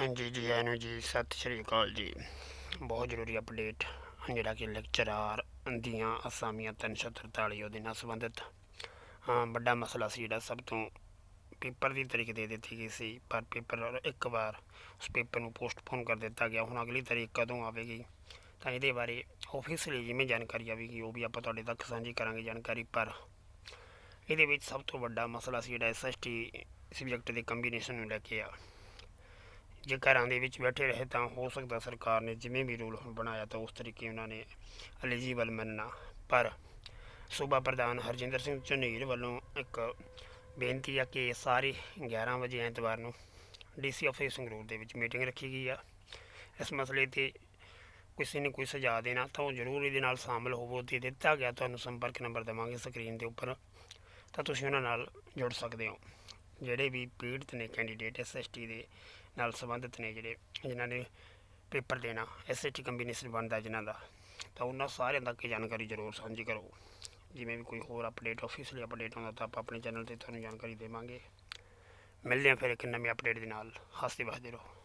हाँ जी जी आनू जी सत श्री अकाल जी। बहुत जरूरी अपडेट जोड़ा कि लेक्चरार दियाँ असामियां 343 ਉਹਦੇ ਨਾਲ संबंधित हाँ बड़ा मसला सी जोड़ा सब तो पेपर की तारीख दे दी गई सी पर पेपर एक बार उस पेपर में पोस्टपोन कर दिता गया। हुण अगली तारीख कदों आएगी तो ये बारे ऑफिशियली जिमें जानकारी आएगी वो भी आप तक साझी करांगे जानकारी। पर ये सब तो बड़ा मसला सी जोड़ा SST सबजैक्ट के कंबीनेशन लैके आ जे घर बैठे रहे तो हो सकता सरकार ने जिमें भी रूल बनाया तो उस तरीके उन्होंने एलिजिबल मनना। पर सूबा प्रधान हरजिंदर सिंह झुनीर वालों एक बेनती है कि सारे 11 बजे एतवार को DC ऑफिस संगरूर के मीटिंग रखी गई है। इस मसले पर किसी ने कोई सुझाव देना तो जरूर ये शामिल होवो। तो दिता गया तो संपर्क नंबर देवांगे स्क्रीन के उपर तो तुसीं उन्हां नाल जुड़ सकते हो। ਜਿਹੜੇ भी पीड़ित ने कैंडीडेट SST ਦੇ ਨਾਲ संबंधित ने ਜਿਹੜੇ जिन्हों ने पेपर देना SST ਕੰਬੀਨੇਸ਼ਨ बनता जिन्हों का तो उन्होंने सारे तक जानकारी जरूर साझी करो। जिमें भी कोई होर अपडेट ऑफिशियली अपडेट आता तो आप अपने चैनल से थोड़ी जानकारी देवांगे। मिलते हैं फिर एक नवी अपडेट के नाल। हंसते बसते रहो।